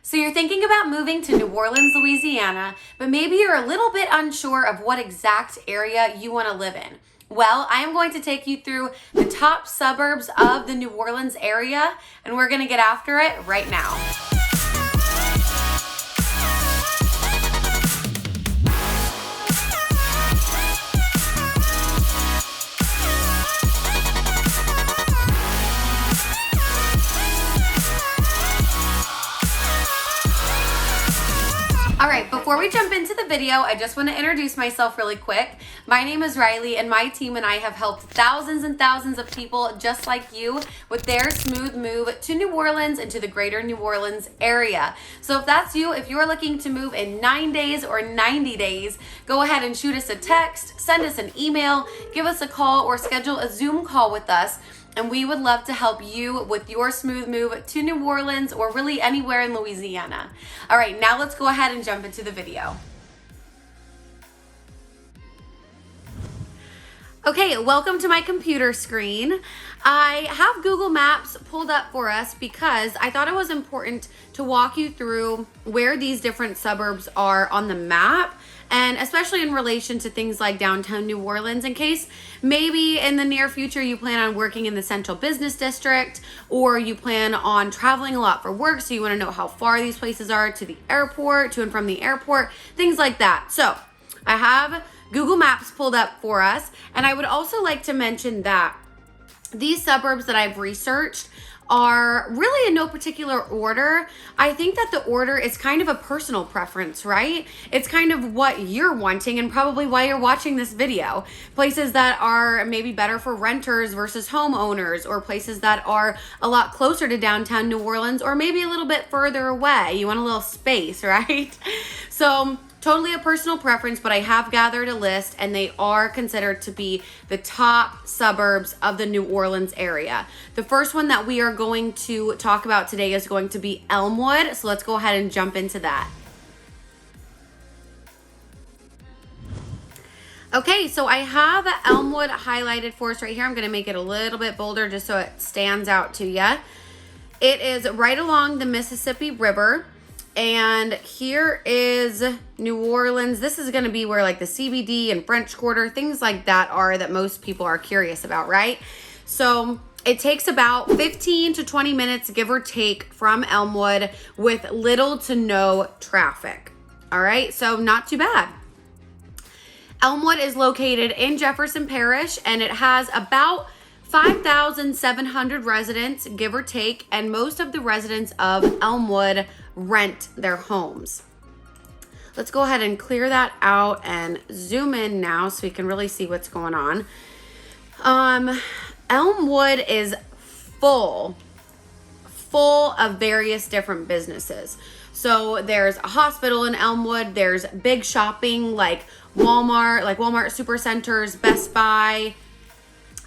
So you're thinking about moving to New Orleans, Louisiana, but maybe you're a little bit unsure of what exact area you want to live in. Well, I am going to take you through the top suburbs of the New Orleans area, and we're going to get after it right now. All right, before we jump into the video, I just want to introduce myself really quick. My name is Riley, and my team and I have helped thousands and thousands of people just like you with their smooth move to New Orleans and to the greater New Orleans area. So if that's you, if you're looking to move in 9 days or 90 days, go ahead and shoot us a text, send us an email, give us a call, or schedule a Zoom call with us. And we would love to help you with your smooth move to New Orleans or really anywhere in Louisiana. All right, now let's go ahead and jump into the video. Okay, welcome to my computer screen. I have Google Maps pulled up for us because I thought it was important to walk you through where these different suburbs are on the map, and especially in relation to things like downtown New Orleans, in case maybe in the near future you plan on working in the central business district, or you plan on traveling a lot for work, so you want to know how far these places are to the airport, to and from the airport, things like that. So I have Google Maps pulled up for us, and I would also like to mention that these suburbs that I've researched are really in no particular order. I think that the order is kind of a personal preference, right? It's kind of what you're wanting and probably why you're watching this video. Places that are maybe better for renters versus homeowners, or places that are a lot closer to downtown New Orleans, or maybe a little bit further away. You want a little space, right? So totally a personal preference, but I have gathered a list, and they are considered to be the top suburbs of the New Orleans area. The first one that we are going to talk about today is going to be Elmwood. So let's go ahead and jump into that. Okay, so I have Elmwood highlighted for us right here. I'm going to make it a little bit bolder just so it stands out to you. It is right along the Mississippi River. And here is New Orleans. This is going to be where like the CBD and French Quarter, things like that are, that most people are curious about, right? So it takes about 15 to 20 minutes, give or take, from Elmwood with little to no traffic. All right, so not too bad. Elmwood is located in Jefferson Parish, and it has about 5,700 residents, give or take, and most of the residents of Elmwood rent their homes. Let's go ahead and clear that out and zoom in now so we can really see what's going on. Elmwood is full of various different businesses. So there's a hospital in Elmwood, there's big shopping like Walmart Supercenters, Best Buy.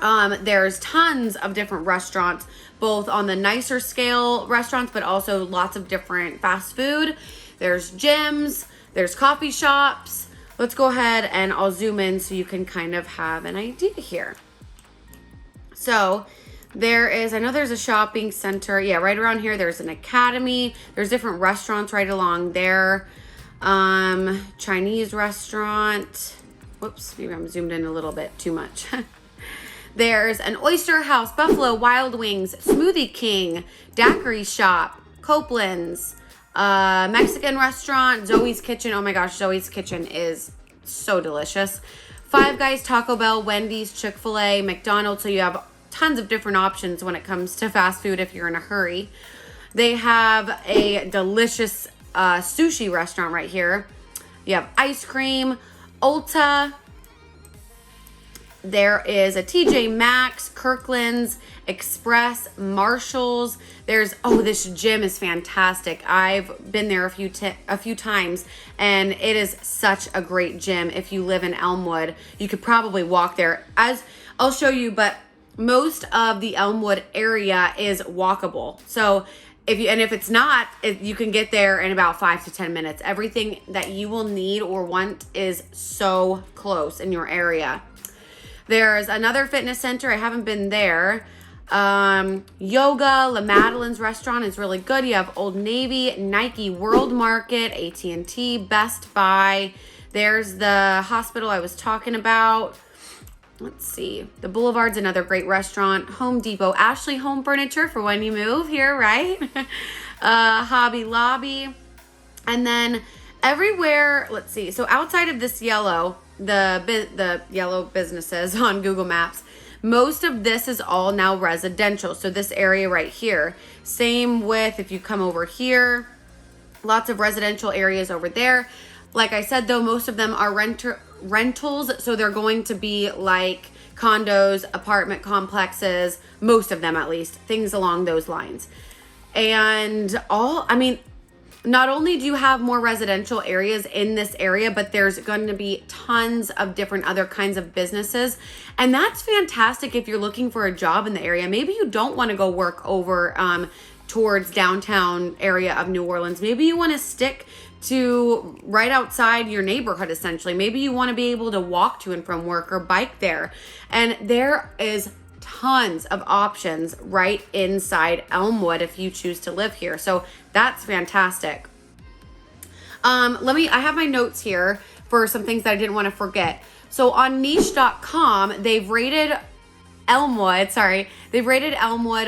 There's tons of different restaurants, both on the nicer scale restaurants, but also lots of different fast food. There's gyms, there's coffee shops. Let's go ahead and I'll zoom in so you can kind of have an idea here. So there is, I know there's a shopping center. Yeah, right around here, there's an academy. There's different restaurants right along there. Chinese restaurant. Whoops, maybe I'm zoomed in a little bit too much. There's an oyster house, Buffalo Wild Wings, Smoothie King, Daiquiri Shop, Copeland's, Mexican restaurant, Zoe's Kitchen. Oh my gosh, Zoe's Kitchen is so delicious. Five Guys, Taco Bell, Wendy's, Chick-fil-A, McDonald's. So you have tons of different options when it comes to fast food if you're in a hurry. They have a delicious sushi restaurant right here. You have ice cream, Ulta. There is a TJ Maxx, Kirkland's, Express, Marshall's. There's, this gym is fantastic. I've been there a few times, and it is such a great gym. If you live in Elmwood, you could probably walk there. As I'll show you, but most of the Elmwood area is walkable. So if it's not, you can get there in about 5 to 10 minutes. Everything that you will need or want is so close in your area. There's another fitness center. I haven't been there. Yoga, La Madeleine's restaurant is really good. You have Old Navy, Nike World Market, AT&T, Best Buy. There's the hospital I was talking about. Let's see. The Boulevard's another great restaurant. Home Depot, Ashley Home Furniture for when you move here, right? Hobby Lobby. And then everywhere, let's see. So outside of this yellow, the yellow businesses on Google Maps, most of this is all now residential. So this area right here, same with if you come over here, lots of residential areas over there. Like I said, though, most of them are rentals. So they're going to be like condos, apartment complexes, most of them at least, things along those lines. And not only do you have more residential areas in this area, but there's going to be tons of different other kinds of businesses. And that's fantastic if you're looking for a job in the area. Maybe you don't want to go work over towards downtown area of New Orleans. Maybe you want to stick to right outside your neighborhood, essentially. Maybe you want to be able to walk to and from work or bike there. And there is tons of options right inside Elmwood if you choose to live here. So that's fantastic. I have my notes here for some things that I didn't want to forget. So on niche.com, they've rated Elmwood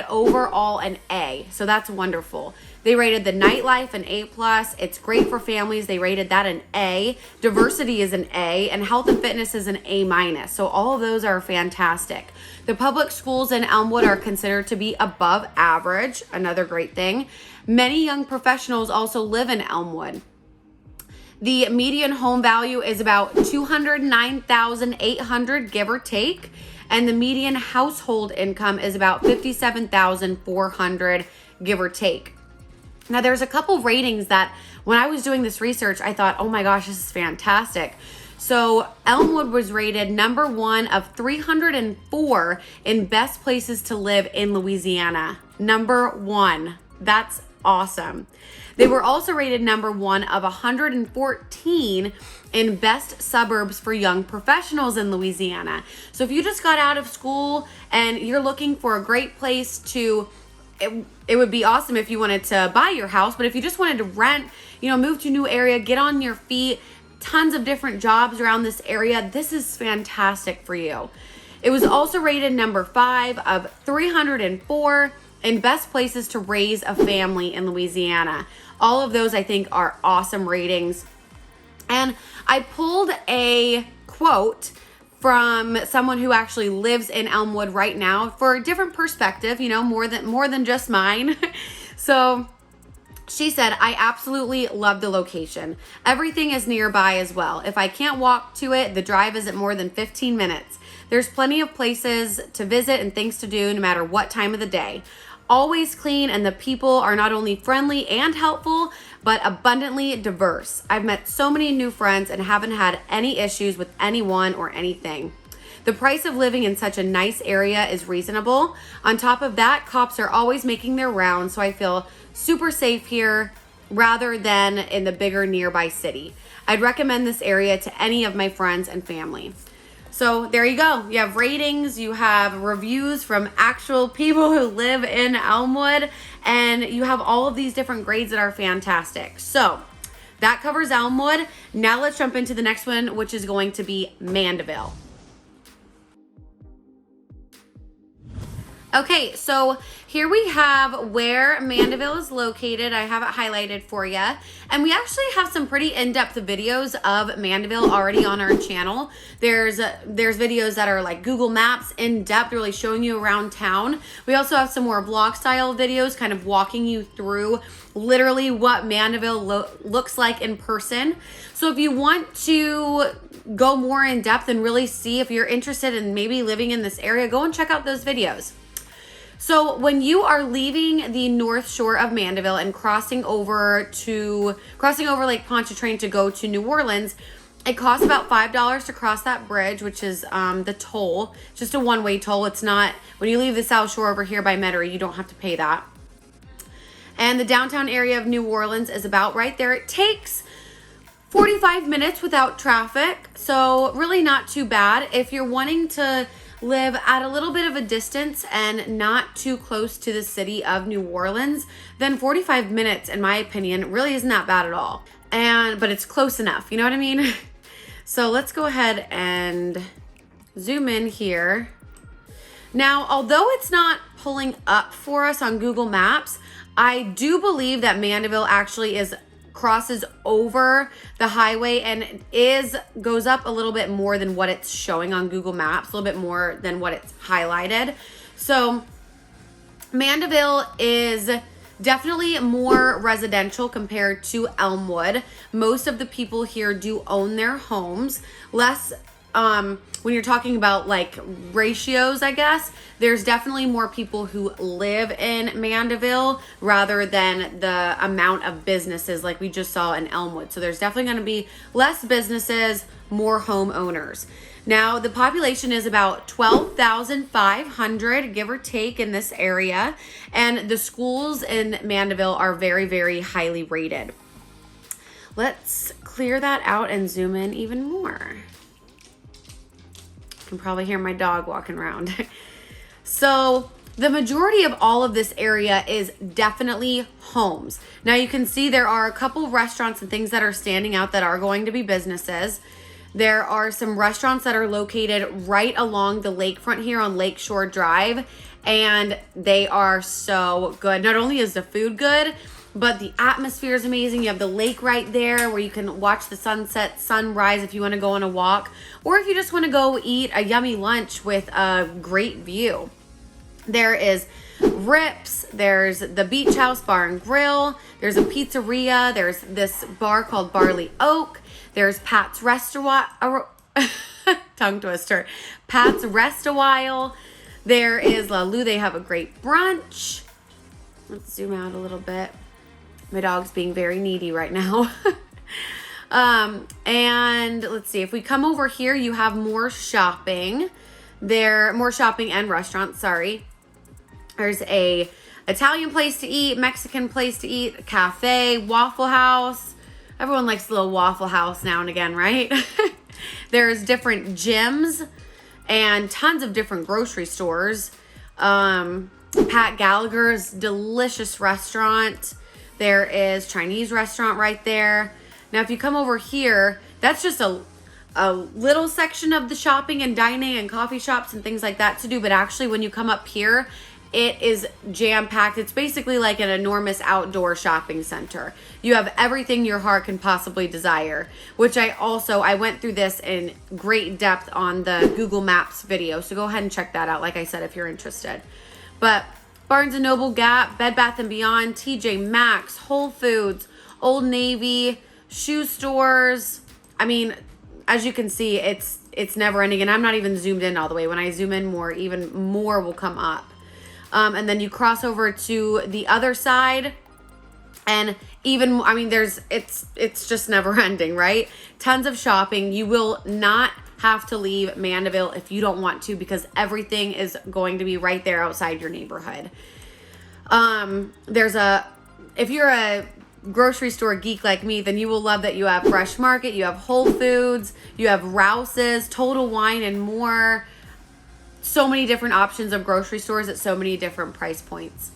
overall an A. So that's wonderful. They rated the nightlife an A+. It's great for families. They rated that an A. Diversity is an A, and health and fitness is an A-. So all of those are fantastic. The public schools in Elmwood are considered to be above average. Another great thing. Many young professionals also live in Elmwood. The median home value is about $209,800, give or take. And the median household income is about $57,400, give or take. Now, there's a couple ratings that when I was doing this research, I thought, oh my gosh, this is fantastic. So Elmwood was rated number 1 of 304 in best places to live in Louisiana. Number 1. That's awesome. They were also rated number 1 of 114 in best suburbs for young professionals in Louisiana. So if you just got out of school and you're looking for a great place to, it would be awesome if you wanted to buy your house, but if you just wanted to rent, move to a new area, get on your feet, tons of different jobs around this area, this is fantastic for you. It was also rated number 5 of 304 in best places to raise a family in Louisiana. All of those I think are awesome ratings. And I pulled a quote from someone who actually lives in Elmwood right now for a different perspective, more than just mine. So she said, I absolutely love the location. Everything is nearby as well. If I can't walk to it, the drive isn't more than 15 minutes. There's plenty of places to visit and things to do no matter what time of the day. Always clean, and the people are not only friendly and helpful, but abundantly diverse. I've met so many new friends and haven't had any issues with anyone or anything. The price of living in such a nice area is reasonable. On top of that, cops are always making their rounds, so I feel super safe here rather than in the bigger nearby city. I'd recommend this area to any of my friends and family. So there you go. You have ratings, you have reviews from actual people who live in Elmwood, and you have all of these different grades that are fantastic. So that covers Elmwood. Now let's jump into the next one, which is going to be Mandeville. Okay, so here we have where Mandeville is located. I have it highlighted for you. And we actually have some pretty in-depth videos of Mandeville already on our channel. There's videos that are like Google Maps in-depth, really showing you around town. We also have some more vlog style videos kind of walking you through literally what Mandeville looks like in person. So if you want to go more in depth and really see if you're interested in maybe living in this area, go and check out those videos. So when you are leaving the north shore of Mandeville and crossing over Lake Pontchartrain to go to New Orleans, it costs about $5 to cross that bridge, which is the toll. It's just a one-way toll. It's not, when you leave the south shore over here by Metairie, you don't have to pay that. And the downtown area of New Orleans is about right there. It takes 45 minutes without traffic, so really not too bad. If you're wanting to live at a little bit of a distance and not too close to the city of New Orleans, then 45 minutes, in my opinion, really isn't that bad at all. But it's close enough, you know what I mean? So let's go ahead and zoom in here. Now, although it's not pulling up for us on Google Maps, I do believe that Mandeville actually crosses over the highway and goes up a little bit more than what it's showing on Google Maps, a little bit more than what it's highlighted. So Mandeville is definitely more residential compared to Elmwood. Most of the people here do own their homes. Less, when you're talking about like ratios, I guess, there's definitely more people who live in Mandeville rather than the amount of businesses like we just saw in Elmwood. So there's definitely going to be less businesses, more homeowners. Now, the population is about 12,500, give or take, in this area. And the schools in Mandeville are very, very highly rated. Let's clear that out and zoom in even more. You can probably hear my dog walking around. So the majority of all of this area is definitely homes. Now you can see there are a couple restaurants and things that are standing out that are going to be businesses. There are some restaurants that are located right along the lakefront here on Lakeshore Drive, and they are so good. Not only is the food good, but the atmosphere is amazing. You have the lake right there where you can watch the sunset, sunrise if you want to go on a walk, or if you just want to go eat a yummy lunch with a great view. There is Rips, there's the Beach House Bar and Grill, there's a pizzeria, there's this bar called Barley Oak, there's Pat's Restaurant, tongue twister, Pat's Rest a While, there is La Lou, they have a great brunch. Let's zoom out a little bit. My dog's being very needy right now. And let's see, if we come over here, you have more shopping. More shopping and restaurants, sorry. There's a Italian place to eat, Mexican place to eat, a cafe, Waffle House. Everyone likes a little Waffle House now and again, right? There's different gyms and tons of different grocery stores. Pat Gallagher's delicious restaurant. There is Chinese restaurant right there. Now, if you come over here, that's just a little section of the shopping and dining and coffee shops and things like that to do. But actually, when you come up here, it is jam-packed. It's basically like an enormous outdoor shopping center. You have everything your heart can possibly desire, which I went through this in great depth on the Google Maps video. So go ahead and check that out, like I said, if you're interested. But Barnes & Noble, Gap, Bed Bath & Beyond, TJ Maxx, Whole Foods, Old Navy, shoe stores. I mean, as you can see, it's never ending, and I'm not even zoomed in all the way. When I zoom in more, even more will come up. And then you cross over to the other side, and even, I mean, it's just never ending, right? Tons of shopping. You will not have to leave Mandeville if you don't want to, because everything is going to be right there outside your neighborhood. If you're a grocery store geek like me, then you will love that you have Fresh Market, you have Whole Foods, you have Rouse's, Total Wine, and more. So many different options of grocery stores at so many different price points.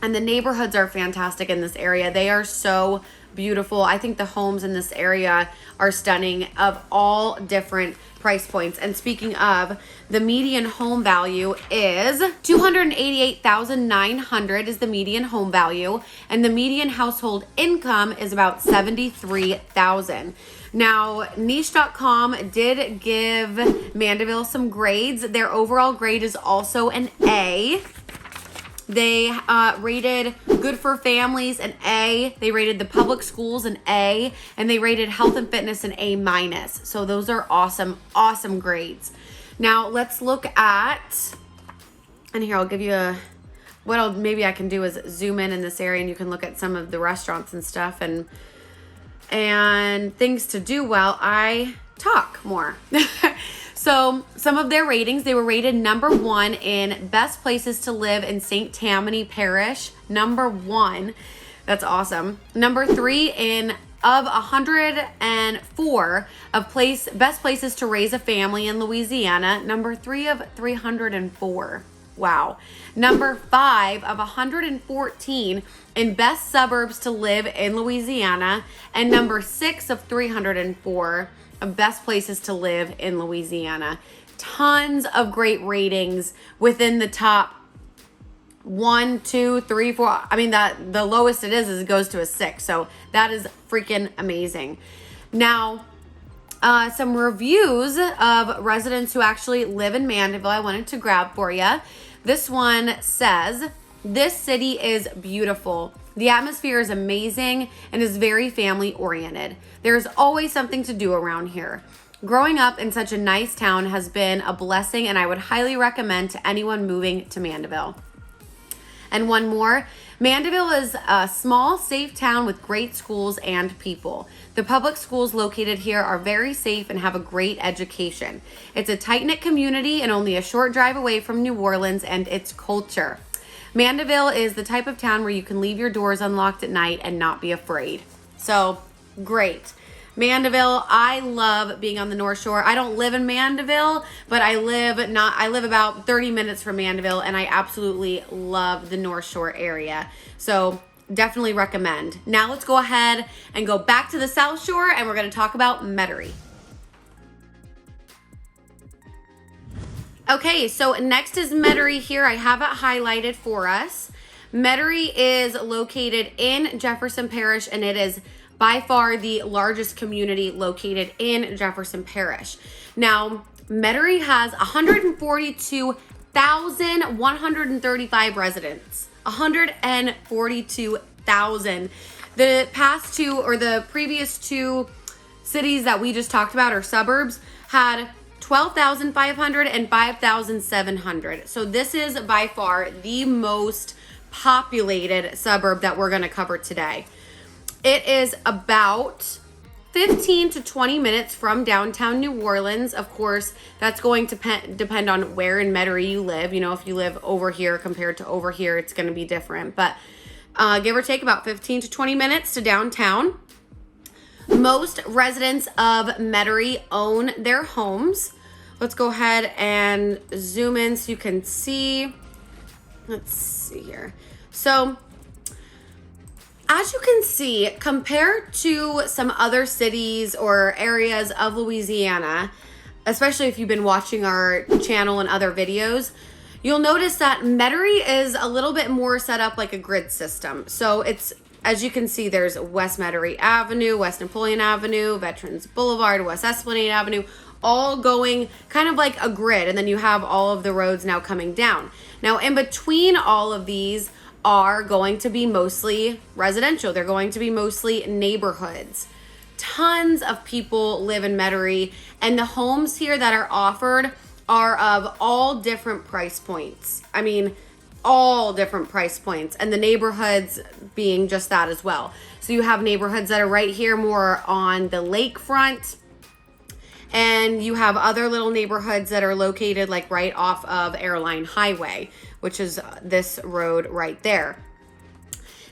And the neighborhoods are fantastic in this area. They are so beautiful. I think the homes in this area are stunning, of all different price points. And speaking of, the median home value is $288,900 is the median home value, and the median household income is about $73,000. Now, niche.com did give Mandeville some grades. Their overall grade is also an A. They rated Good for Families an A. They rated the public schools an A. And they rated health and fitness an A-. So those are awesome, awesome grades. Now, let's look at, and here I'll give you maybe I can do is zoom in this area, and you can look at some of the restaurants and stuff and things to do while I talk more. So some of their ratings, they were rated number 1 in best places to live in St. Tammany Parish. Number 1. That's awesome. Number 3 in of 104 of best places to raise a family in Louisiana, number 3 of 304. Wow. Number 5 of 114 in best suburbs to live in Louisiana, and number 6 of 304 of best places to live in Louisiana. Tons of great ratings within the top 1, 2, 3, 4. I mean, that the lowest it is it goes to a 6. So that is freaking amazing. Now, some reviews of residents who actually live in Mandeville I wanted to grab for you. This one says, this city is beautiful. The atmosphere is amazing and is very family oriented. There's always something to do around here. Growing up in such a nice town has been a blessing, and I would highly recommend to anyone moving to Mandeville. And one more, Mandeville is a small, safe town with great schools and people. The public schools located here are very safe and have a great education. It's a tight-knit community and only a short drive away from New Orleans and its culture. Mandeville is the type of town where you can leave your doors unlocked at night and not be afraid. So, great. Mandeville, I love being on the North Shore. I don't live in Mandeville, but I live about 30 minutes from Mandeville, and I absolutely love the North Shore area. So definitely recommend. Now let's go ahead and go back to the South Shore, and we're going to talk about Metairie. Okay, so next is Metairie here. I have it highlighted for us. Metairie is located in Jefferson Parish, and it is by far the largest community located in Jefferson Parish. Now, Metairie has 142,135 residents. 142,000. The previous two cities that we just talked about, or suburbs, had 12,500 and 5,700. So this is by far the most populated suburb that we're going to cover today. It is about 15 to 20 minutes from downtown New Orleans. Of course, that's going to depend on where in Metairie you live. You know, if you live over here compared to over here, it's going to be different. But give or take about 15 to 20 minutes to downtown. Most residents of Metairie own their homes. Let's go ahead and zoom in so you can see. Let's see here. So, as you can see, compared to some other cities or areas of Louisiana, especially if you've been watching our channel and other videos, you'll notice that Metairie is a little bit more set up like a grid system. So it's, as you can see, there's West Metairie Avenue, West Napoleon Avenue, Veterans Boulevard, West Esplanade Avenue, all going kind of like a grid. And then you have all of the roads now coming down. Now, in between all of these are going to be mostly residential. They're going to be mostly neighborhoods. Tons of people live in Metairie, and the homes here that are offered are of all different price points. I mean, all different price points, and the neighborhoods being just that as well. So you have neighborhoods that are right here more on the lakefront, and you have other little neighborhoods that are located like right off of Airline Highway, which is this road right there.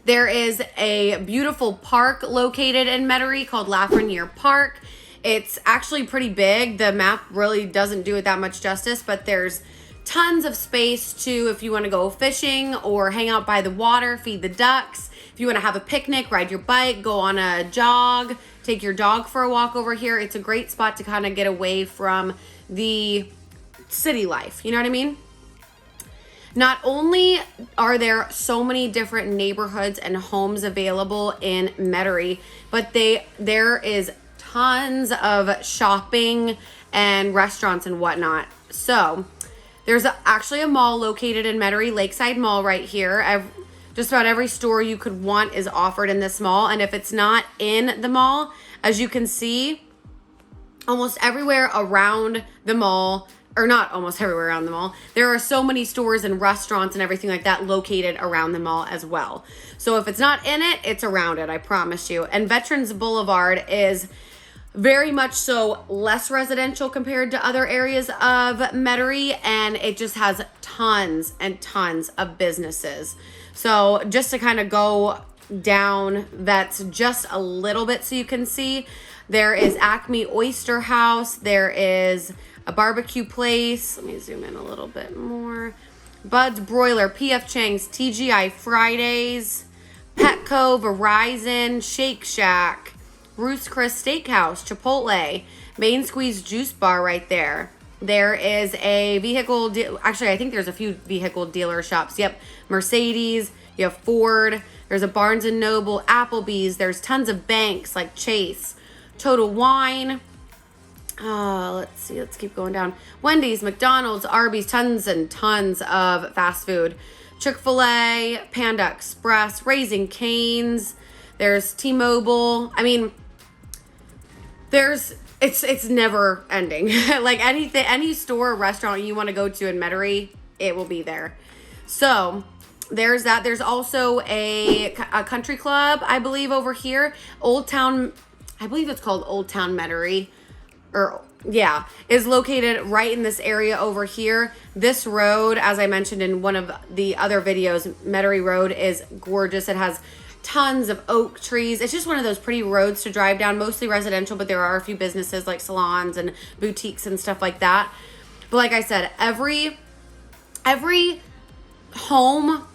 There is a beautiful park located in Metairie called Lafreniere Park. It's actually pretty big. The map really doesn't do it that much justice, but there's tons of space to, if you want to go fishing or hang out by the water, feed the ducks. If you want to have a picnic, ride your bike, go on a jog, take your dog for a walk over here. It's a great spot to kind of get away from the city life. You know what I mean? Not only are there so many different neighborhoods and homes available in Metairie, but there is tons of shopping and restaurants and whatnot. So there's actually a mall located in Metairie, Lakeside Mall right here. Just about every store you could want is offered in this mall. And if it's not in the mall, as you can see, almost everywhere around the mall, or not almost everywhere around the mall, there are so many stores and restaurants and everything like that located around the mall as well. So if it's not in it, it's around it, I promise you. And Veterans Boulevard is very much so less residential compared to other areas of Metairie, and it just has tons and tons of businesses. So just to kind of go down that's just a little bit so you can see. There is Acme Oyster House. There is a barbecue place. Let me zoom in a little bit more. Bud's Broiler, P.F. Chang's, TGI Fridays, Petco, Verizon, Shake Shack, Ruth's Chris Steakhouse, Chipotle, Main Squeeze Juice Bar right there. There is a vehicle, actually I think there's a few vehicle dealer shops. Yep, Mercedes, you have Ford, there's a Barnes & Noble, Applebee's, there's tons of banks like Chase, Total Wine. Let's see, let's keep going down. Wendy's, McDonald's, Arby's, tons and tons of fast food. Chick-fil-A, Panda Express, Raising Cane's, there's T-Mobile. I mean, it's never ending. Like any store or restaurant you want to go to in Metairie, it will be there. So there's that. There's also a country club, I believe, over here. Old Town, I believe it's called Old Town Metairie. Is located right in this area over here. This road, as I mentioned in one of the other videos, Metairie Road is gorgeous. It has tons of oak trees. It's just one of those pretty roads to drive down, mostly residential, but there are a few businesses like salons and boutiques and stuff like that. But like I said, every home,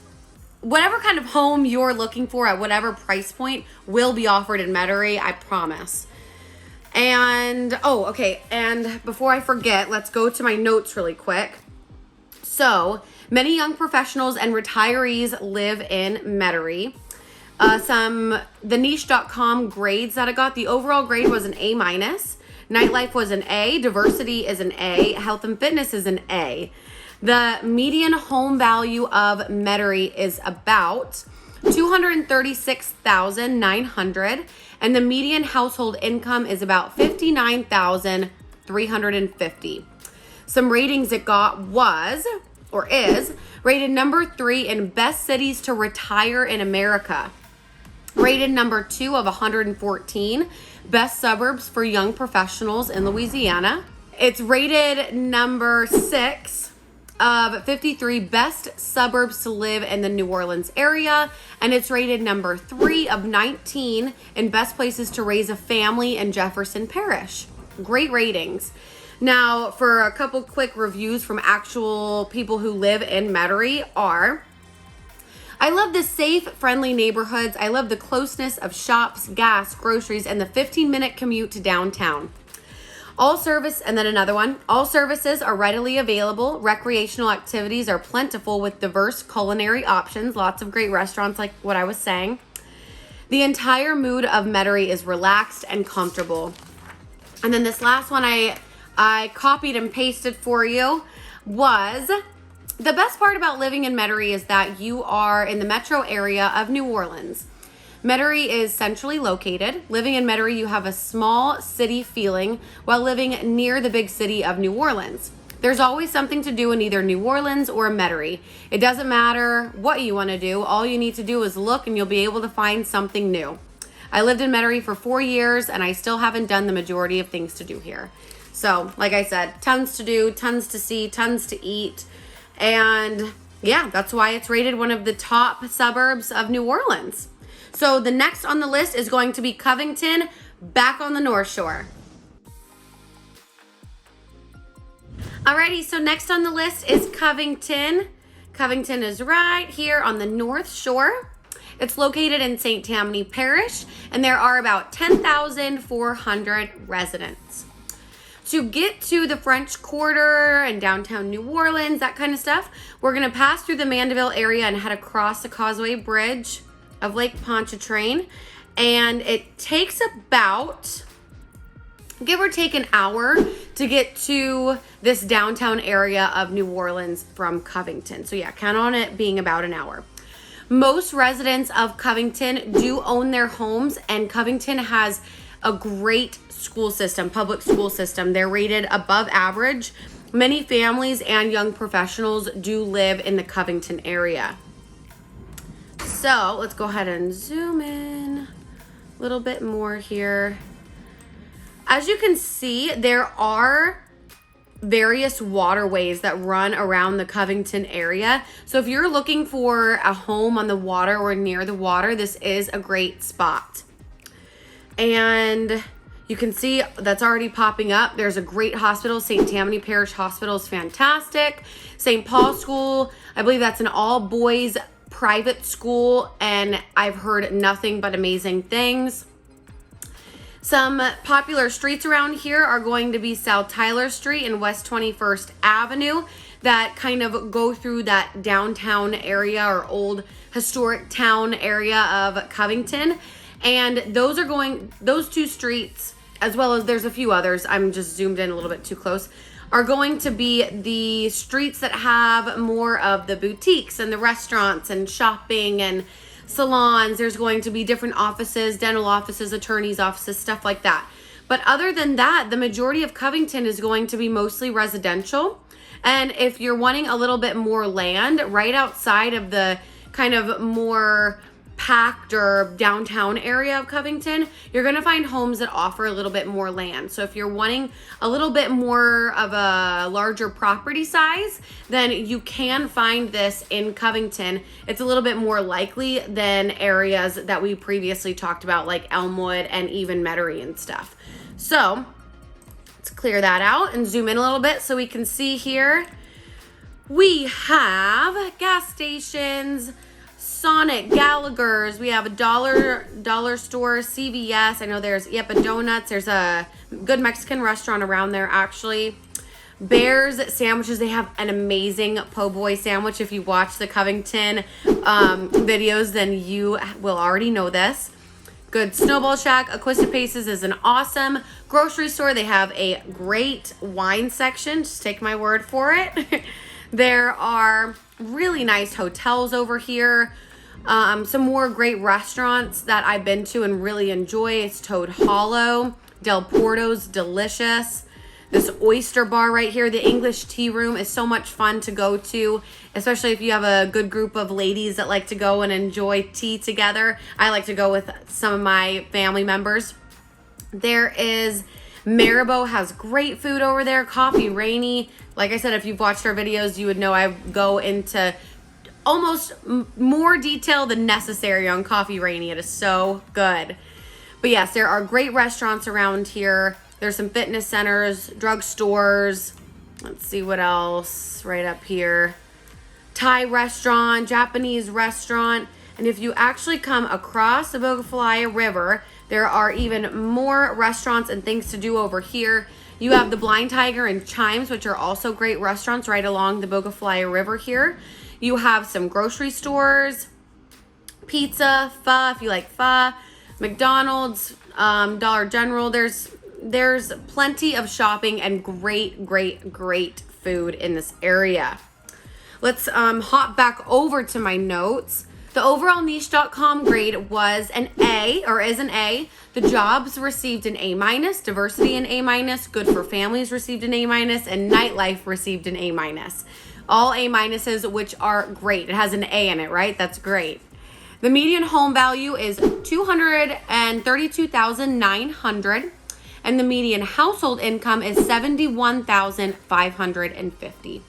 whatever kind of home you're looking for at whatever price point will be offered in Metairie, I promise. And, and before I forget, let's go to my notes really quick. So, many young professionals and retirees live in Metairie. The niche.com grades that I got, the overall grade was an A-. Nightlife was an A. Diversity is an A. Health and fitness is an A. The median home value of Metairie is about $236,900, and the median household income is about $59,350. Some ratings it got is rated number 3 in best cities to retire in America. Rated number 2 of 114 best suburbs for young professionals in Louisiana. It's rated number 6 of 53 best suburbs to live in the New Orleans area, and it's rated number 3 of 19 in best places to raise a family in Jefferson Parish. Great ratings. Now, for a couple quick reviews from actual people who live in Metairie are: I love the safe, friendly neighborhoods. I love the closeness of shops, gas, groceries, and the 15-minute commute to downtown. All services are readily available. Recreational activities are plentiful with diverse culinary options. Lots of great restaurants, like what I was saying. The entire mood of Metairie is relaxed and comfortable. And then this last one I copied and pasted for you was: the best part about living in Metairie is that you are in the metro area of New Orleans. Metairie is centrally located. Living in Metairie, you have a small city feeling while living near the big city of New Orleans. There's always something to do in either New Orleans or Metairie. It doesn't matter what you want to do. All you need to do is look and you'll be able to find something new. I lived in Metairie for 4 years and I still haven't done the majority of things to do here. So, like I said, tons to do, tons to see, tons to eat. And yeah, that's why it's rated one of the top suburbs of New Orleans. So the next on the list is going to be Covington, back on the North Shore. Alrighty, so next on the list is Covington. Covington is right here on the North Shore. It's located in St. Tammany Parish, and there are about 10,400 residents. To get to the French Quarter and downtown New Orleans, that kind of stuff, we're going to pass through the Mandeville area and head across the Causeway Bridge of Lake Pontchartrain, and it takes about, give or take, an hour to get to this downtown area of New Orleans from Covington. So yeah, count on it being about an hour. Most residents of Covington do own their homes, and Covington has a great school system, public school system. They're rated above average. Many families and young professionals do live in the Covington area. So let's go ahead and zoom in a little bit more here. As you can see, there are various waterways that run around the Covington area. So if you're looking for a home on the water or near the water, this is a great spot. And you can see that's already popping up. There's a great hospital. St. Tammany Parish Hospital is fantastic. St. Paul School, I believe that's an all boys private school, and I've heard nothing but amazing things. Some popular streets around here are going to be South Tyler Street and West 21st Avenue that kind of go through that downtown area or old historic town area of Covington. And those two streets, as well as there's a few others, I'm just zoomed in a little bit too close, are going to be the streets that have more of the boutiques and the restaurants and shopping and salons. There's going to be different offices, dental offices, attorneys' offices, stuff like that. But other than that, the majority of Covington is going to be mostly residential. And if you're wanting a little bit more land, right outside of the kind of more packed or downtown area of Covington, you're going to find homes that offer a little bit more land. So if you're wanting a little bit more of a larger property size, then you can find this in Covington. It's a little bit more likely than areas that we previously talked about, like Elmwood and even Metairie and stuff. So let's clear that out and zoom in a little bit so we can see here. We have gas stations, Sonic, Gallagher's, we have a dollar store, CVS. I know there's Yeppa Donuts. There's a good Mexican restaurant around there, actually. Bear's Sandwiches, they have an amazing po' boy sandwich. If you watch the Covington videos, then you will already know this. Good Snowball Shack. Aquista Paces is an awesome grocery store. They have a great wine section. Just take my word for it. There are really nice hotels over here. Some more great restaurants that I've been to and really enjoy. It's Toad Hollow. Del Porto's delicious. This oyster bar right here, the English Tea Room, is so much fun to go to, especially if you have a good group of ladies that like to go and enjoy tea together. I like to go with some of my family members. There is Maribel, has great food over there. Coffee Rainy. Like I said, if you've watched our videos, you would know I go into almost more detail than necessary on Coffee Rainy. It is so good. But yes, there are great restaurants around here. There's some fitness centers, drugstores. Let's see what else right up here. Thai restaurant, Japanese restaurant. And if you actually come across the Bogafilaya River, there are even more restaurants and things to do over here. You have the Blind Tiger and Chimes, which are also great restaurants right along the Bogafilaya River here. You have some grocery stores, pizza, pho, if you like pho, McDonald's, Dollar General. There's plenty of shopping and great food in this area. Let's hop back over to my notes. The overall niche.com grade was an A, or is an A. The jobs received an A-, diversity an A-, good for families received an A-, and nightlife received an A-. All A-, which are great. It has an A in it, right? That's great. The median home value is $232,900, and the median household income is $71,550.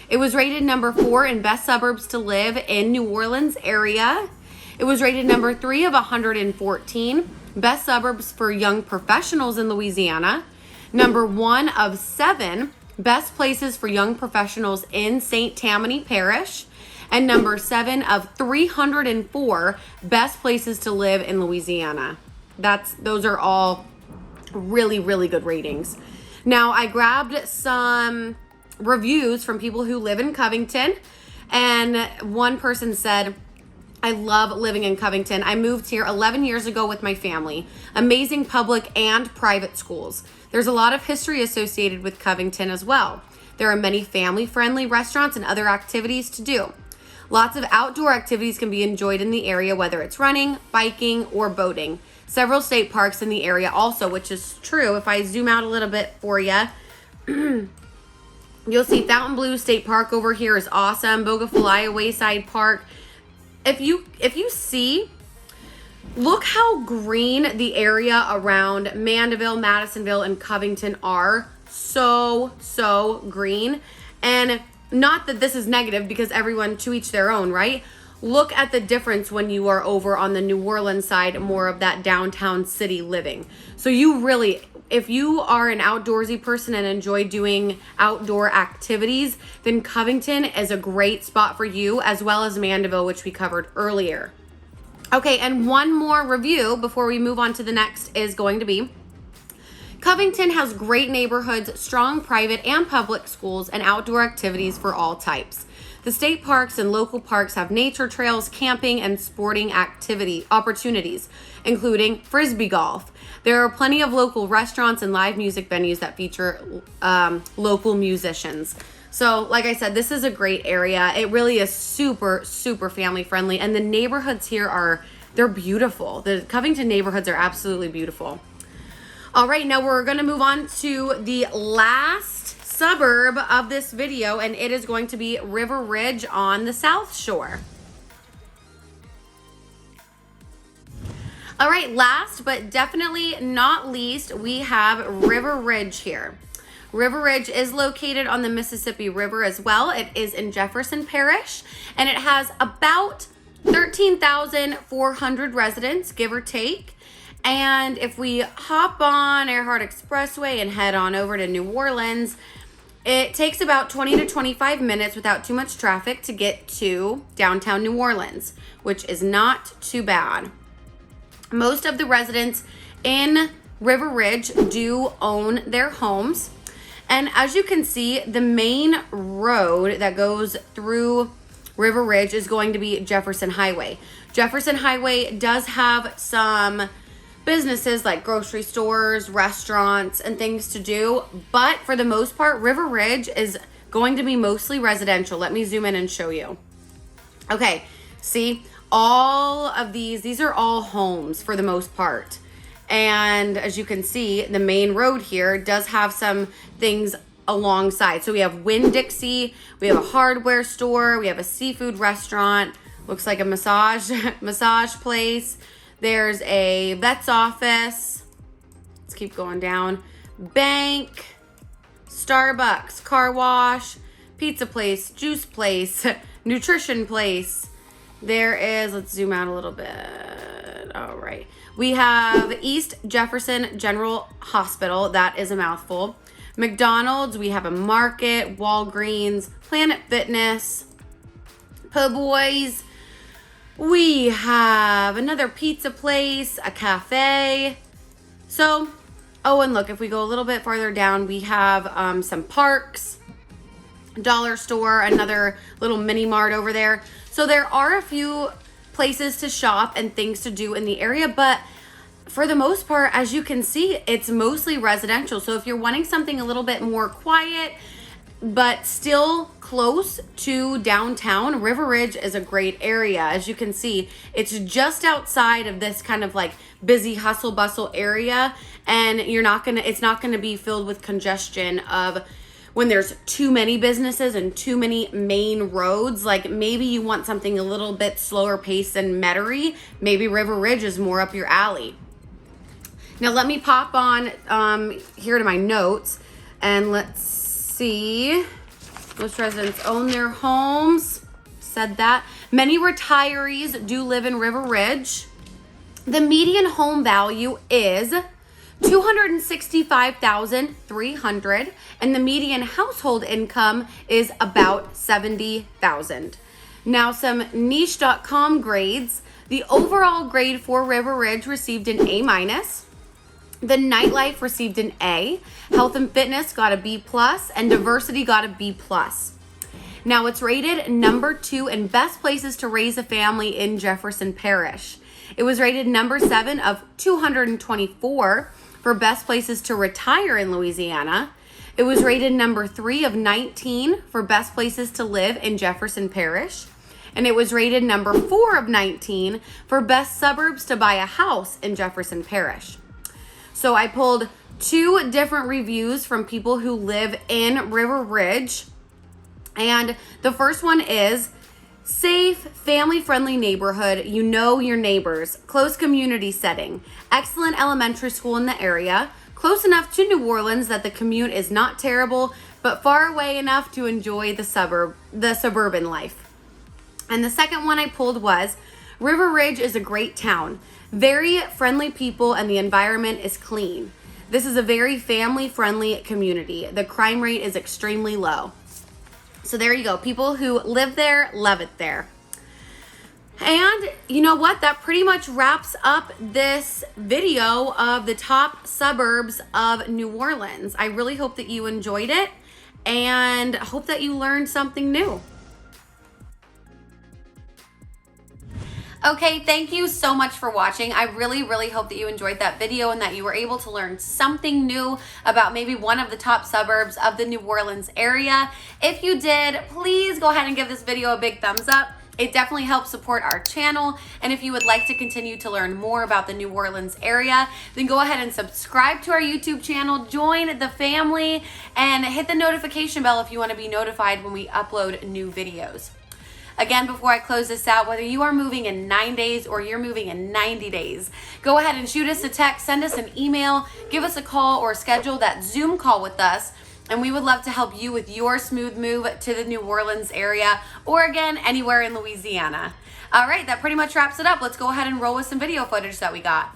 It was rated number 4 in best suburbs to live in New Orleans area. It was rated number 3 of 114 best suburbs for young professionals in Louisiana. Number 1 of 7 best places for young professionals in St. Tammany Parish. And number 7 of 304 best places to live in Louisiana. Those are all really good ratings. Now, I grabbed some reviews from people who live in Covington, and one person said, I love living in Covington. I moved here 11 years ago with my family. Amazing public and private schools. There's a lot of history associated with Covington as well. There are many family-friendly restaurants and other activities to do. Lots of outdoor activities can be enjoyed in the area, whether it's running, biking, or boating. Several state parks in the area also, which is true. If I zoom out a little bit for you, you'll see Fontainebleau State Park over here is awesome. Bogafilaya Wayside Park. If you see, look how green the area around Mandeville, Madisonville, and Covington are. so green. And not that this is negative, because everyone to each their own, right? Look at the difference when you are over on the New Orleans side, more of that downtown city living. So you really, if you are an outdoorsy person and enjoy doing outdoor activities, then Covington is a great spot for you, as well as Mandeville, which we covered earlier. Okay, and one more review before we move on to the next is going to be, Covington has great neighborhoods, strong private and public schools, and outdoor activities for all types. The state parks and local parks have nature trails, camping, and sporting activity opportunities, including frisbee golf. There are plenty of local restaurants and live music venues that feature local musicians. So, like I said, this is a great area. It really is super family friendly, and the neighborhoods here they're beautiful. The Covington neighborhoods are absolutely beautiful. All right, now we're gonna move on to the last suburb of this video, and it is going to be River Ridge on the South Shore. All right, last but definitely not least, we have River Ridge here. River Ridge is located on the Mississippi River as well. It is in Jefferson Parish, and it has about 13,400 residents, give or take. And if we hop on Earhart Expressway and head on over to New Orleans, it takes about 20 to 25 minutes without too much traffic to get to downtown New Orleans, which is not too bad. Most of the residents in River Ridge do own their homes. And as you can see, the main road that goes through River Ridge is going to be Jefferson Highway. Jefferson Highway does have some businesses like grocery stores, restaurants, and things to do, but for the most part, River Ridge is going to be mostly residential. Let me zoom in and show you. Okay, see, all of these are all homes for the most part. And as you can see, the main road here does have some things alongside. So we have Winn-Dixie, we have a hardware store, we have a seafood restaurant, looks like a massage place. There's a vet's office. Let's keep going down. Bank, Starbucks, car wash, pizza place, juice place, nutrition place. There is, let's zoom out a little bit. All right. We have East Jefferson General Hospital. That is a mouthful. McDonald's. We have a market, Walgreens, Planet Fitness, Po' Boys. We have another pizza place, a cafe. So, oh, and look, if we go a little bit farther down, we have some parks, dollar store, another little mini mart over there. So there are a few places to shop and things to do in the area, but for the most part, as you can see, it's mostly residential. So if you're wanting something a little bit more quiet, but still close to downtown, River Ridge is a great area. As you can see, it's just outside of this kind of like busy hustle bustle area, and it's not gonna be filled with congestion of when there's too many businesses and too many main roads. Like maybe you want something a little bit slower paced than Metairie. Maybe River Ridge is more up your alley. Now let me pop on here to my notes, and let's see. Most residents own their homes. Said that. Many retirees do live in River Ridge. The median home value is $265,300, and the median household income is about $70,000. Now some niche.com grades. The overall grade for River Ridge received an A-. The nightlife received an A. Health and fitness got a B+, and diversity got a B+. Now it's rated number 2 in best places to raise a family in Jefferson Parish. It was rated number 7 of 224 for best places to retire in Louisiana. It was rated number 3 of 19 for best places to live in Jefferson Parish. And it was rated number 4 of 19 for best suburbs to buy a house in Jefferson Parish. So I pulled 2 different reviews from people who live in River Ridge. And the first one is, safe, family-friendly neighborhood. You know your neighbors. Close community setting. Excellent elementary school in the area. close enough to New Orleans that the commute is not terrible, but far away enough to enjoy the suburban life. And the second one I pulled was River Ridge is a great town. Very friendly people and the environment is clean. This is a very family-friendly community. The crime rate is extremely low. So there you go. People who live there love it there. And you know what? That pretty much wraps up this video of the top suburbs of New Orleans. I really hope that you enjoyed it and hope that you learned something new. Okay, thank you so much for watching. I really hope that you enjoyed that video and that you were able to learn something new about maybe one of the top suburbs of the New Orleans area. If you did, please go ahead and give this video a big thumbs up. It definitely helps support our channel. And if you would like to continue to learn more about the New Orleans area, then go ahead and subscribe to our YouTube channel, join the family, and hit the notification bell if you want to be notified when we upload new videos. Again, before I close this out, whether you are moving in 9 days or you're moving in 90 days, go ahead and shoot us a text, send us an email, give us a call, or schedule that Zoom call with us. And we would love to help you with your smooth move to the New Orleans area, or again, anywhere in Louisiana. All right, that pretty much wraps it up. Let's go ahead and roll with some video footage that we got.